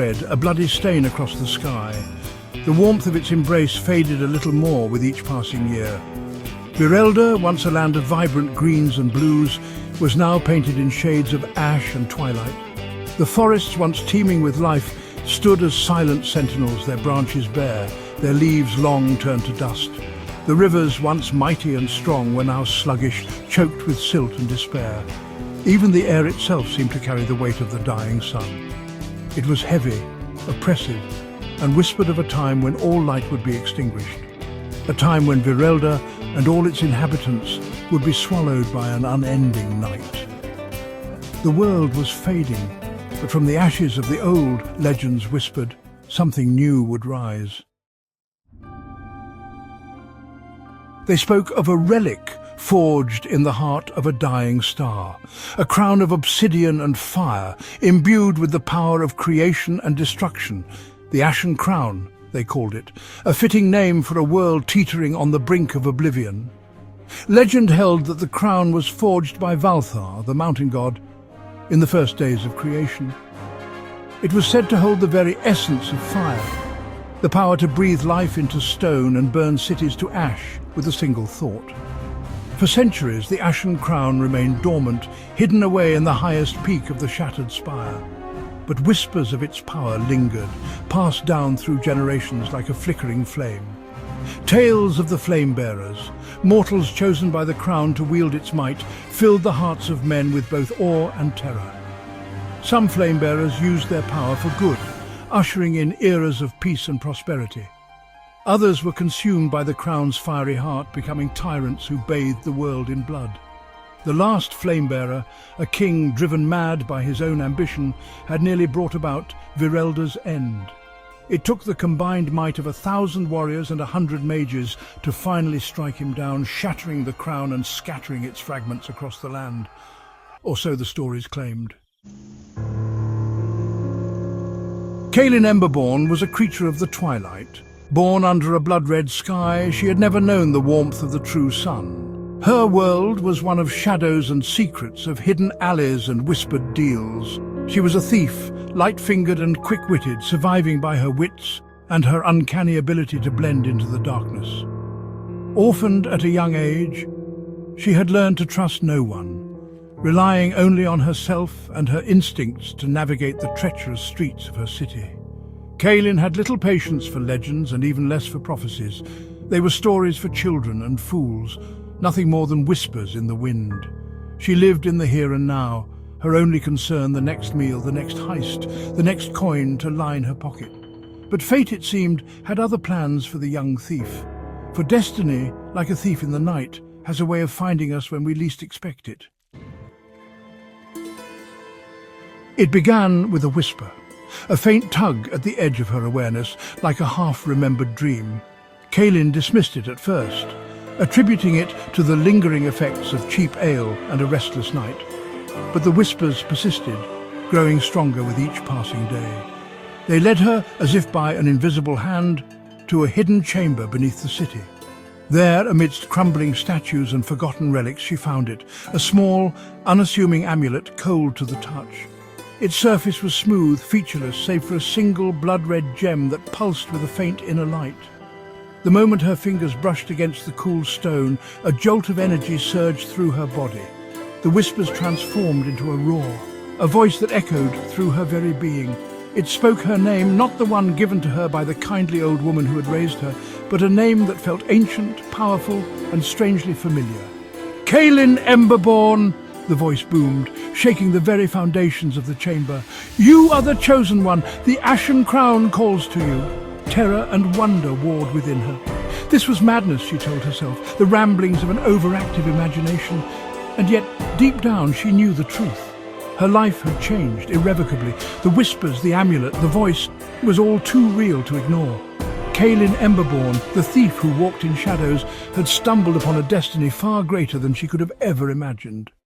red, a bloody stain across the sky. The warmth of its embrace faded a little more with each passing year. Virelda, once a land of vibrant greens and blues, was now painted in shades of ash and twilight. The forests, once teeming with life, stood as silent sentinels, their branches bare, their leaves long turned to dust. The rivers, once mighty and strong, were now sluggish, choked with silt and despair. Even the air itself seemed to carry the weight of the dying sun. It was heavy, oppressive, and whispered of a time when all light would be extinguished. A time when Virelda and all its inhabitants would be swallowed by an unending night. The world was fading, but from the ashes of the old, legends whispered, something new would rise. They spoke of a relic forged in the heart of a dying star, a crown of obsidian and fire, imbued with the power of creation and destruction. The Ashen Crown, they called it, a fitting name for a world teetering on the brink of oblivion. Legend held that the crown was forged by Valthar, the mountain god, in the first days of creation. It was said to hold the very essence of fire, the power to breathe life into stone and burn cities to ash with a single thought. For centuries, the Ashen Crown remained dormant, hidden away in the highest peak of the shattered spire. But whispers of its power lingered, passed down through generations like a flickering flame. Tales of the flame-bearers, mortals chosen by the crown to wield its might, filled the hearts of men with both awe and terror. Some flame-bearers used their power for good, ushering in eras of peace and prosperity. Others were consumed by the crown's fiery heart, becoming tyrants who bathed the world in blood. The last flame-bearer, a king driven mad by his own ambition, had nearly brought about Virelda's end. It took the combined might of 1,000 warriors and 100 mages to finally strike him down, shattering the crown and scattering its fragments across the land. Or so the stories claimed. Kaelin Emberborn was a creature of the twilight. Born under a blood-red sky, she had never known the warmth of the true sun. Her world was one of shadows and secrets, of hidden alleys and whispered deals. She was a thief, light-fingered and quick-witted, surviving by her wits and her uncanny ability to blend into the darkness. Orphaned at a young age, she had learned to trust no one, relying only on herself and her instincts to navigate the treacherous streets of her city. Kaelin had little patience for legends and even less for prophecies. They were stories for children and fools, nothing more than whispers in the wind. She lived in the here and now, her only concern the next meal, the next heist, the next coin to line her pocket. But fate, it seemed, had other plans for the young thief. For destiny, like a thief in the night, has a way of finding us when we least expect it. It began with a whisper, a faint tug at the edge of her awareness, like a half-remembered dream. Kaelin dismissed it at first, attributing it to the lingering effects of cheap ale and a restless night. But the whispers persisted, growing stronger with each passing day. They led her, as if by an invisible hand, to a hidden chamber beneath the city. There, amidst crumbling statues and forgotten relics, she found it, a small, unassuming amulet cold to the touch. Its surface was smooth, featureless, save for a single blood-red gem that pulsed with a faint inner light. The moment her fingers brushed against the cool stone, a jolt of energy surged through her body. The whispers transformed into a roar, a voice that echoed through her very being. It spoke her name, not the one given to her by the kindly old woman who had raised her, but a name that felt ancient, powerful, and strangely familiar. Kaelin Emberborn, the voice boomed, shaking the very foundations of the chamber. You are the chosen one. The Ashen Crown calls to you. Terror and wonder warred within her. This was madness, she told herself, the ramblings of an overactive imagination. And yet, deep down, she knew the truth. Her life had changed irrevocably. The whispers, the amulet, the voice was all too real to ignore. Kaelin Emberborn, the thief who walked in shadows, had stumbled upon a destiny far greater than she could have ever imagined.